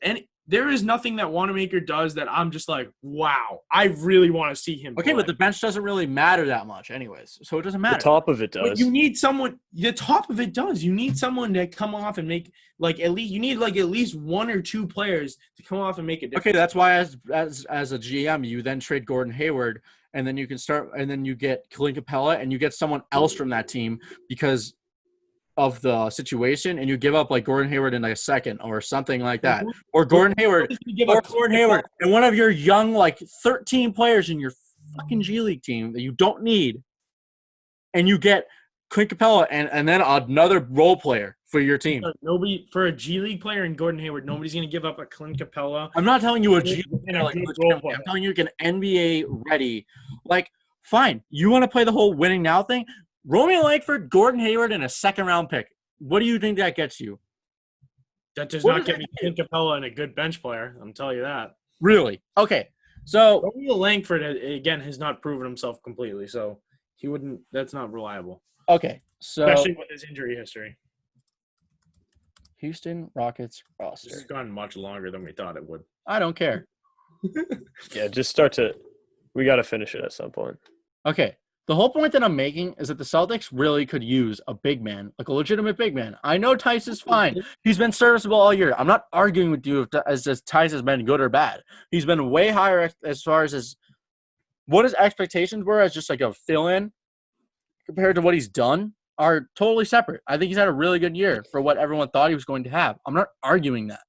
and there is nothing that Wanamaker does that I'm just like, wow, I really want to see him. Okay, play. but the bench doesn't really matter that much, anyways. So it doesn't matter. The top of it does. But you need someone. The top of it does. You need someone to come off and make at least one or two players to come off and make a difference. Okay, that's why as a GM, you then trade Gordon Hayward. And then you can start, and then you get Clint Capella, and you get someone else from that team because of the situation, and you give up like Gordon Hayward in like a second or something like that, or Gordon Hayward, and one of your young like 13 players in your fucking G League team that you don't need, and you get Clint Capella and then another role player for your team. Nobody for a G League player in Gordon Hayward. Nobody's gonna give up a Clint Capella. I'm not telling you a G League player like I'm telling you an NBA ready. Like, fine, you want to play the whole winning now thing? Romeo Langford, Gordon Hayward, and a 2nd-round pick. What do you think that gets you? That does not get me Clint Capella and a good bench player. I'm telling you that. Really? Okay. So Romeo Langford again has not proven himself completely, so he wouldn't. That's not reliable. Okay. So especially with his injury history. Houston Rockets roster. This has gone much longer than we thought it would. I don't care. Yeah, we got to finish it at some point. Okay. The whole point that I'm making is that the Celtics really could use a big man, like a legitimate big man. I know Tice is fine. He's been serviceable all year. I'm not arguing with you as Tice has been good or bad. He's been way higher as far as what his expectations were as just like a fill-in compared to what he's done are totally separate. I think he's had a really good year for what everyone thought he was going to have. I'm not arguing that.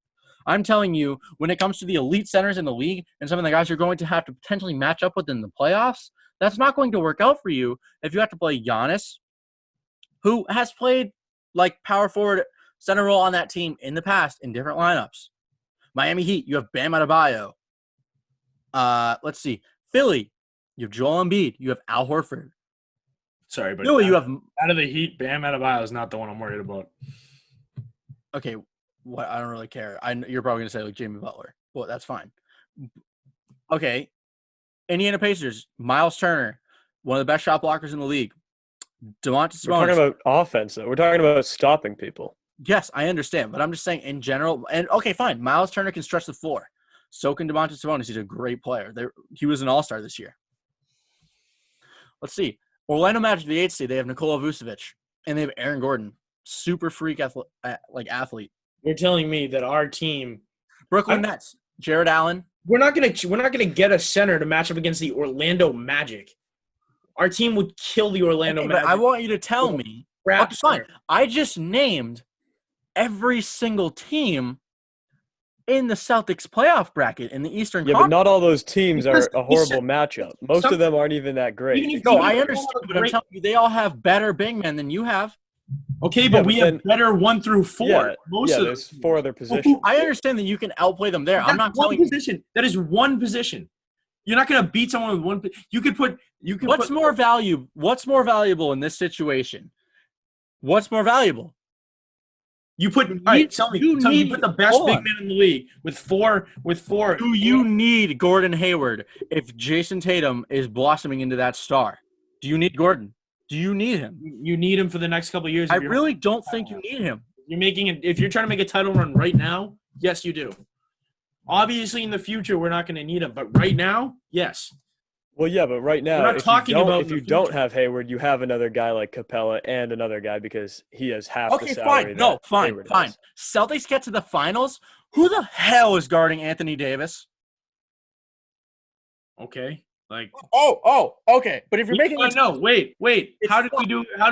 I'm telling you, when it comes to the elite centers in the league and some of the guys you're going to have to potentially match up with in the playoffs, that's not going to work out for you if you have to play Giannis, who has played like power forward center role on that team in the past in different lineups. Miami Heat, you have Bam Adebayo. Let's see. Philly, you have Joel Embiid. You have Al Horford. Sorry, but Philly, you have out of the Heat, Bam Adebayo is not the one I'm worried about. Okay, what? I don't really care. You're probably going to say like Jimmy Butler. Well, that's fine. Okay. Indiana Pacers, Miles Turner, one of the best shot blockers in the league. DeMontis Sabonis. We're talking about offense, though. We're talking about stopping people. Yes, I understand, but I'm just saying in general. And okay, fine. Miles Turner can stretch the floor. So can DeMontis Sabonis. He's a great player. He was an all-star this year. Let's see. Orlando Magic, the 8th seed, they have Nikola Vucevic, and they have Aaron Gordon, super freak athlete. You're telling me that our team, Brooklyn Nets, Jared Allen. We're not gonna get a center to match up against the Orlando Magic. Our team would kill the Orlando Magic. But I want you to tell me. Okay, fine. I just named every single team in the Celtics playoff bracket in the Eastern Conference. But not all those teams are a horrible matchup. Most of them aren't even that great. No, I understand, but I'm telling you, they all have better big men than you have. Okay, but we have better 1 through 4. There's 4 other positions. I understand that you can outplay them there. I'm not telling you. That is one position. You're not going to beat someone with one. You could put. What's more valuable in this situation? What's more valuable? You put all right, tell me you put the best big man in the league with four. Do you need Gordon Hayward if Jason Tatum is blossoming into that star? Do you need Gordon? Do you need him? You need him for the next couple of years. I really don't think you need him. You're making it if you're trying to make a title run right now, yes, you do. Obviously, in the future, we're not going to need him, but right now, yes. Well, yeah, but right now, if you don't have Hayward, you have another guy like Capella and another guy because he has half the salary. Fine. Celtics get to the finals. Who the hell is guarding Anthony Davis? Okay, like okay. But if you're making, no, wait. How did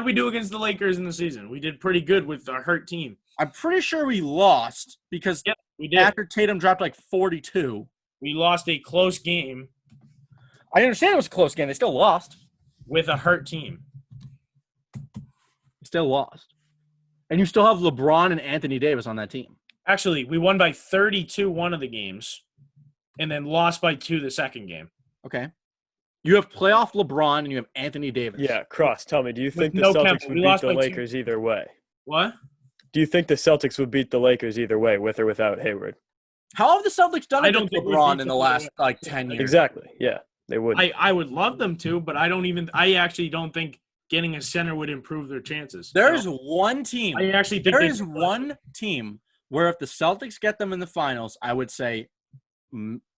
we do against the Lakers in the season? We did pretty good with our hurt team. I'm pretty sure we lost because we did. After Tatum dropped like 42. We lost a close game. I understand it was a close game. They still lost. With a hurt team. Still lost. And you still have LeBron and Anthony Davis on that team. Actually, we won by 32 one of the games and then lost by 2 the second game. Okay. You have playoff LeBron and you have Anthony Davis. Yeah, Cross, tell me, do you think the Celtics would beat the Lakers either way? What? Do you think the Celtics would beat the Lakers either way, with or without Hayward? How have the Celtics done it with LeBron in the last 10 years? Exactly. Yeah, they would. I would love them to, but I actually don't think getting a center would improve their chances. There's one team. I actually think there is one team where if the Celtics get them in the finals, I would say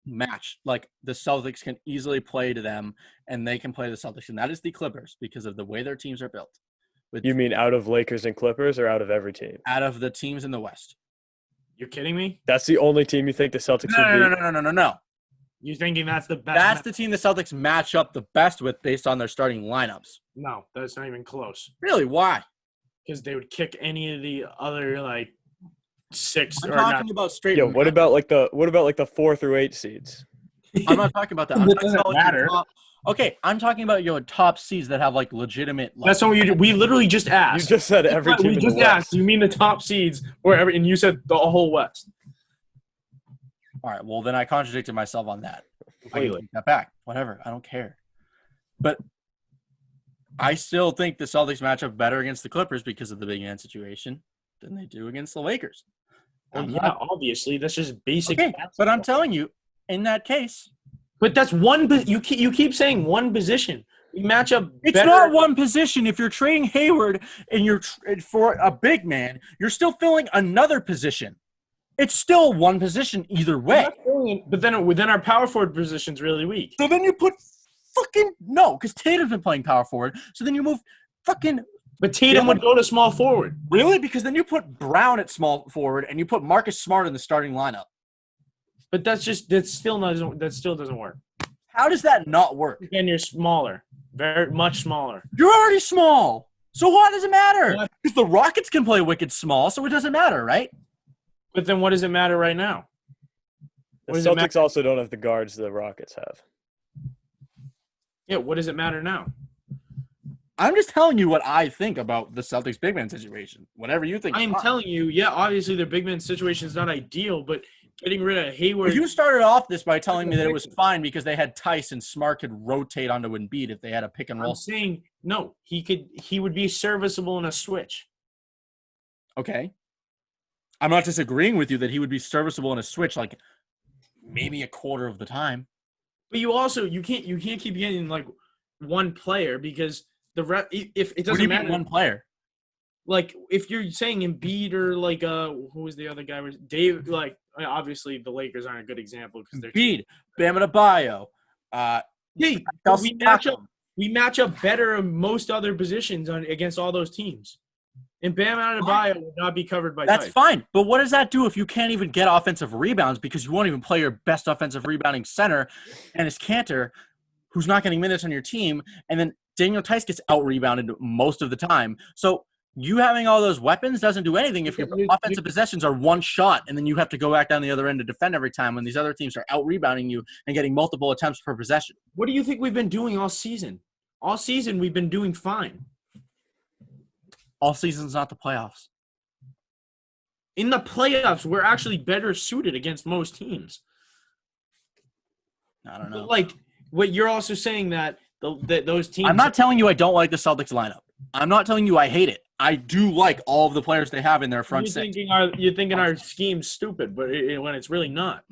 match. Like the Celtics can easily play to them, and they can play the Celtics, and that is the Clippers because of the way their teams are built. You mean out of Lakers and Clippers or out of every team? Out of the teams in the West. You're kidding me? That's the only team you think the Celtics would beat? No. You're thinking that's the best? That's the team the Celtics match up the best with based on their starting lineups. No, that's not even close. Really? Why? Because they would kick any of the other like 6 I'm talking about straight. Yeah, what about like the 4 through 8 seeds? I'm not talking about that. I'm talking about matter. Okay, I'm talking about your top seeds that have like legitimate. That's what we literally just asked. You just said every team. We just asked. You mean the top seeds wherever, and you said the whole West. All right. Well, then I contradicted myself on that. I can take that back. Whatever. I don't care. But I still think the Celtics match up better against the Clippers because of the big man situation than they do against the Lakers. Obviously, that's just basic. Okay, but I'm telling you, in that case. But that's one. You keep saying one position. We match up. It's not one position. If you're trading Hayward and you're for a big man, you're still filling another position. It's still one position either way. But then our power forward position's really weak. So then you put because Tatum's been playing power forward. So then you move fucking. But Tatum would go to small forward. Really? Because then you put Brown at small forward and you put Marcus Smart in the starting lineup. But that still doesn't work. How does that not work? Again, you're smaller, very much smaller. You're already small, so why does it matter? Because the Rockets can play wicked small, so it doesn't matter, right? But then, what does it matter right now? The Celtics also don't have the guards the Rockets have. Yeah, what does it matter now? I'm just telling you what I think about the Celtics big man situation. Whatever you think. I'm telling you, yeah, obviously their big man situation is not ideal, but getting rid of Hayward. You started off this by telling me that it was fine because they had Tice and Smart could rotate onto Embiid if they had a pick and roll. I'm saying no. He would be serviceable in a switch. Okay. I'm not disagreeing with you that he would be serviceable in a switch, like maybe a quarter of the time. But you can't keep getting like one player because if it doesn't what do you matter mean one player. Like if you're saying Embiid or like who was the other guy? Was Dave? Like obviously the Lakers aren't a good example because they're Embiid, Bam Adebayo. Hey, we match up better in most other positions against all those teams. And Bam Adebayo would not be covered by That's Tice. fine. But what does that do if you can't even get offensive rebounds because you won't even play your best offensive rebounding center and it's Cantor, who's not getting minutes on your team, and then Daniel Tice gets out-rebounded most of the time. So you having all those weapons doesn't do anything if your offensive possessions are one shot and then you have to go back down the other end to defend every time when these other teams are out-rebounding you and getting multiple attempts per possession. What do you think we've been doing all season? All season we've been doing fine. All season's not the playoffs. In the playoffs, we're actually better suited against most teams. I don't know. But like, what you're also saying that those teams. I'm not telling you I don't like the Celtics lineup. I'm not telling you I hate it. I do like all of the players they have in their front six. You're thinking our scheme's stupid, but when it's really not.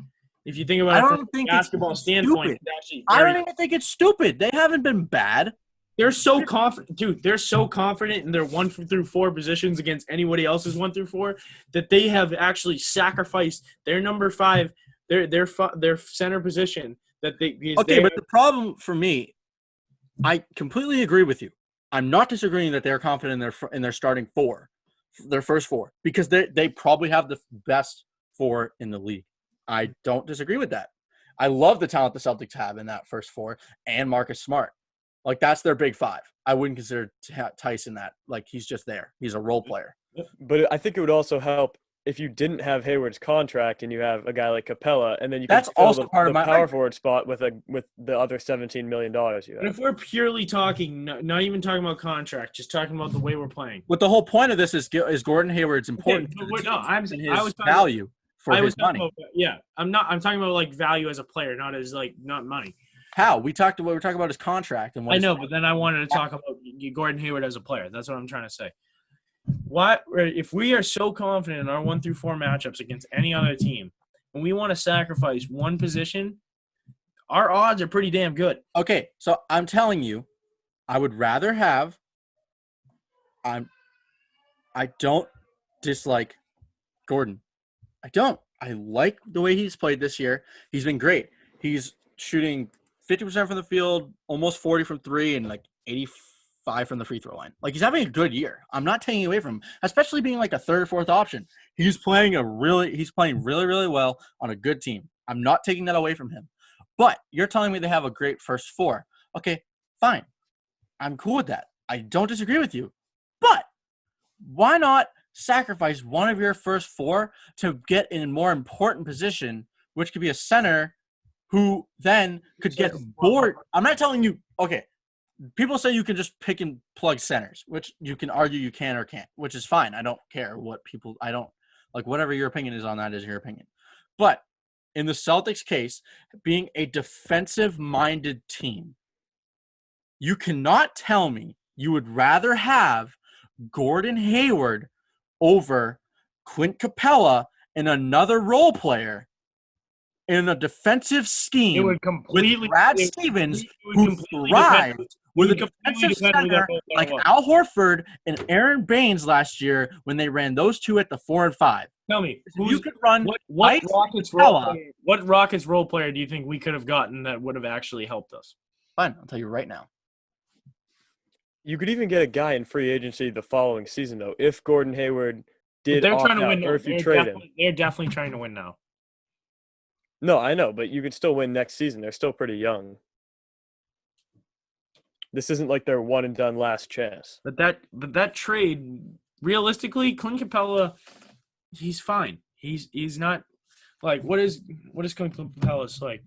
If you think I about it don't from a think basketball it's standpoint, stupid. it's actually I don't even think it's stupid. They haven't been bad. they're so confident, dude. They're so confident in their 1 through 4 positions against anybody else's 1 through 4 that they have actually sacrificed their number 5, their center position. But the problem for me, I completely agree with you. I'm not disagreeing that they're confident in their starting 4, their first 4, because they probably have the best 4 in the league. I don't disagree with that. I love the talent the Celtics have in that first 4 and Marcus Smart. Like, that's their big 5. I wouldn't consider Tyson that. Like, he's just there. He's a role player. But I think it would also help if you didn't have Hayward's contract and you have a guy like Capella, and then you can fill the power forward spot with the other $17 million you have. But if we're purely talking, not even talking about contract, just talking about the way we're playing. But the whole point of this is Gordon Hayward's important value for his money. I'm talking about like value as a player, not money. How? We're talking about his contract and what I know, but then I wanted to talk about Gordon Hayward as a player. That's what I'm trying to say. If we are so confident in our 1 through 4 matchups against any other team, and we want to sacrifice one position, our odds are pretty damn good. Okay, so I'm telling you, I would rather have. I don't dislike Gordon. I don't. I like the way he's played this year. He's been great. He's shooting 50% from the field, almost 40 from 3, and like 85 from the free throw line. Like, he's having a good year. I'm not taking away from him, especially being like a 3rd or 4th option. He's playing really, really well on a good team. I'm not taking that away from him. But you're telling me they have a great first 4. Okay, fine. I'm cool with that. I don't disagree with you. But why not sacrifice one of your first 4 to get in a more important position, which could be a center who then could get bored? I'm not telling you, okay, people say you can just pick and plug centers, which you can argue you can or can't, which is fine. I don't care whatever your opinion is on that is your opinion. But in the Celtics case, being a defensive-minded team, you cannot tell me you would rather have Gordon Hayward over Clint Capella and another role player in a defensive scheme with Brad Stevens, who thrives with a defensive center like Al Horford and Aaron Baines last year when they ran those two at the 4 and 5. Tell me, you could run what Rockets role player do you think we could have gotten that would have actually helped us? Fine, I'll tell you right now. You could even get a guy in free agency the following season, though, if Gordon Hayward did opt out, or if you trade him. They're definitely trying to win now. No, I know, but you could still win next season. They're still pretty young. This isn't like their one and done last chance. But that trade, realistically, Clint Capella, he's fine. He's not like what is Clint Capella's like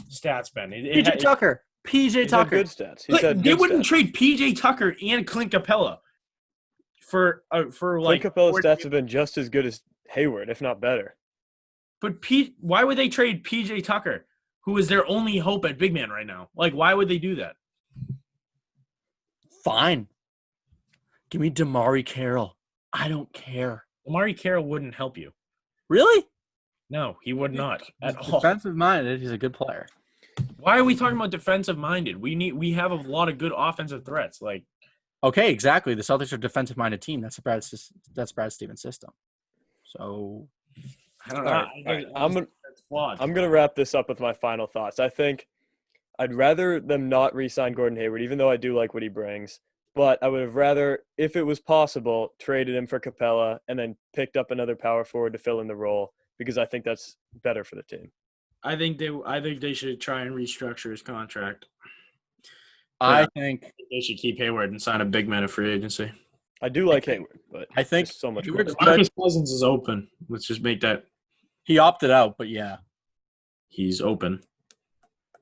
stats been? PJ Tucker. PJ Tucker. Good stats. They wouldn't trade PJ Tucker and Clint Capella for like. Clint Capella's stats have been just as good as Hayward, if not better. But why would they trade PJ Tucker, who is their only hope at big man right now? Like, why would they do that? Fine. Give me DeMarre Carroll. I don't care. DeMarre Carroll wouldn't help you. Really? No, he would not at all. Defensive-minded, he's a good player. Why are we talking about defensive-minded? We have a lot of good offensive threats. Like, okay, exactly. The Celtics are a defensive-minded team. That's Brad Stevens' system. So I don't know. Right. I'm gonna wrap this up with my final thoughts. I think I'd rather them not re-sign Gordon Hayward, even though I do like what he brings. But I would have rather, if it was possible, traded him for Capella and then picked up another power forward to fill in the role, because I think that's better for the team. I think they should try and restructure his contract. I think they should keep Hayward and sign a big man of free agency. I do like Hayward, but I think so much. Marcus Cousins is open. Let's just make that. He opted out, but yeah, he's open.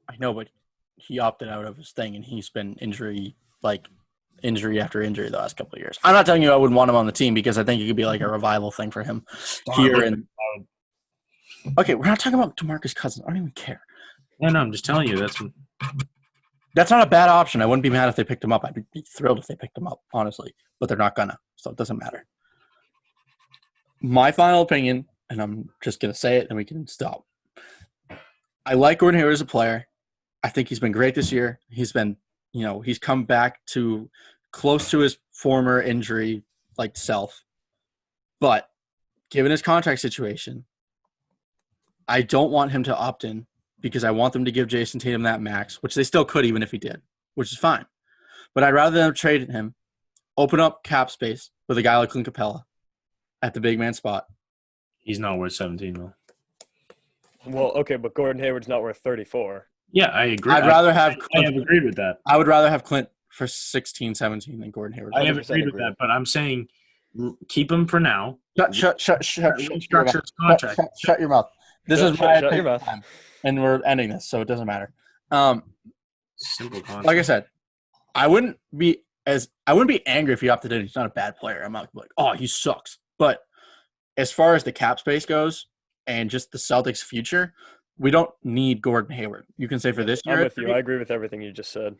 I know, but he opted out of his thing, and he's been injury after injury the last couple of years. I'm not telling you I wouldn't want him on the team, because I think it could be like a revival thing for him here. And okay, we're not talking about DeMarcus Cousins. I don't even care. No, I'm just telling you that's not a bad option. I wouldn't be mad if they picked him up. I'd be thrilled if they picked him up, honestly. But they're not gonna. so it doesn't matter. My final opinion, and I'm just going to say it and we can stop. I like Gordon Hayward as a player. I think he's been great this year. He's been, he's come back to close to his former injury like self. But given his contract situation, I don't want him to opt in because I want them to give Jason Tatum that max, which they still could even if he did, which is fine. But I'd rather them trade him, open up cap space with a guy like Clint Capella at the big man spot. He's not worth 17 though. Well, okay, but Gordon Hayward's not worth 34. Yeah, I agree. I'd rather have Clint. I have agreed with that. I would rather have Clint for 16, 17 than Gordon Hayward. I have agreed with that, but I'm saying keep him for now. Shut Restructure his contract. Shut your mouth. This is my shut your mouth. And we're ending this, so it doesn't matter. Simple contract. Like I said, I wouldn't be angry if he opted in. He's not a bad player. I'm not like, oh, he sucks. But as far as the cap space goes and just the Celtics' future, we don't need Gordon Hayward. You can say for this year. I'm with you. I agree with everything you just said.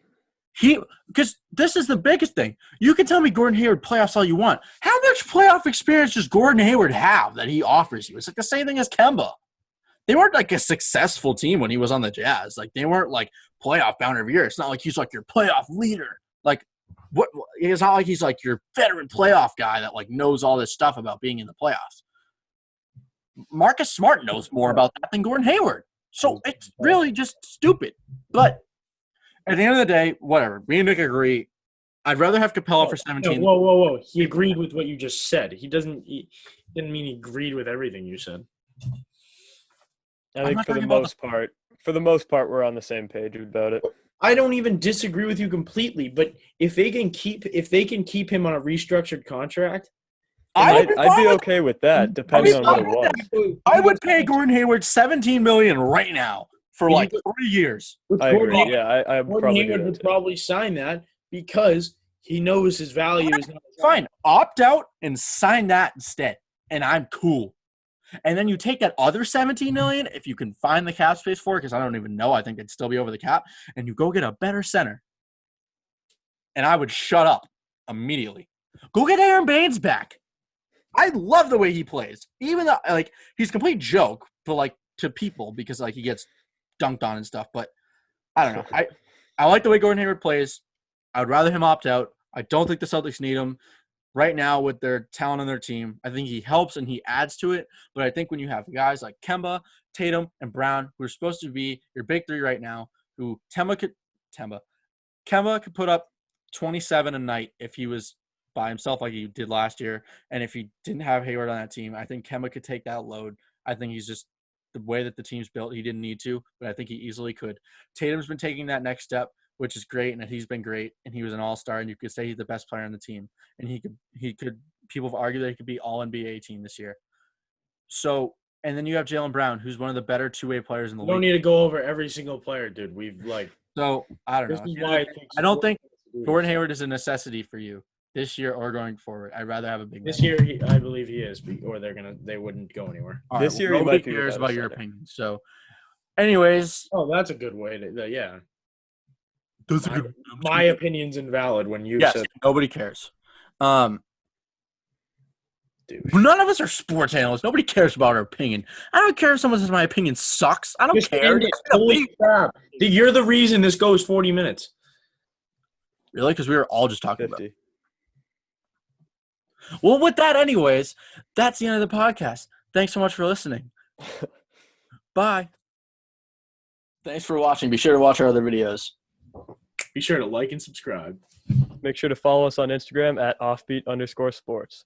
Because this is the biggest thing. You can tell me Gordon Hayward playoffs all you want. How much playoff experience does Gordon Hayward have that he offers you? It's like the same thing as Kemba. They weren't like a successful team when he was on the Jazz. Like they weren't like playoff bound every year. It's not like he's like your playoff leader. Like what? It's not like he's like your veteran playoff guy that like knows all this stuff about being in the playoffs. Marcus Smart knows more about that than Gordon Hayward. So it's really just stupid. But at the end of the day, whatever. Me and Nick agree. I'd rather have Capella for 17. Whoa. He agreed with what you just said. He didn't mean he agreed with everything you said. I think for the most part, we're on the same page about it. I don't even disagree with you completely, but if they can keep him on a restructured contract, I'd be okay with that, depending on what it was. I would pay Gordon Hayward $17 million right now for like 3 years. I agree. Yeah, I Gordon Hayward would probably sign that because he knows his value is not fine. Opt out and sign that instead, and I'm cool. And then you take that other $17 million, if you can find the cap space for it, because I don't even know. I think it'd still be over the cap, and you go get a better center. And I would shut up immediately. Go get Aaron Baines back. I love the way he plays, even though like he's a complete joke, but like to people because like he gets dunked on and stuff. But I don't know. I like the way Gordon Hayward plays. I would rather him opt out. I don't think the Celtics need him right now with their talent on their team. I think he helps and he adds to it. But I think when you have guys like Kemba, Tatum, and Brown, who are supposed to be your big three right now, who Kemba could put up 27 a night if he was by himself like he did last year. And if he didn't have Hayward on that team, I think Kemba could take that load. I think he's just the way that the team's built, he didn't need to, but I think he easily could. Tatum's been taking that next step, which is great, and he's been great, and he was an all-star, and you could say he's the best player on the team. And he could people have argued that he could be all-NBA team this year. So, and then you have Jaylen Brown, who's one of the better two-way players in the league. We don't need to go over every single player, dude. So, I don't know. I don't think Gordon Hayward is a necessity for you this year or going forward. I'd rather have a big. This year, I believe he is, or they wouldn't go anywhere. This year, nobody cares about your opinion. So, anyways, that's a good way to. Yeah, my my opinion's invalid when you said nobody cares. Dude. None of us are sports analysts. Nobody cares about our opinion. I don't care if someone says my opinion sucks. I don't care. Holy crap. Dude, you're the reason this goes 40 minutes. Really? Because we were all just talking 50. about it. Well, with that anyways, that's the end of the podcast. Thanks so much for listening. Bye. Thanks for watching. Be sure to watch our other videos. Be sure to like and subscribe. Make sure to follow us on Instagram at offbeat_sports.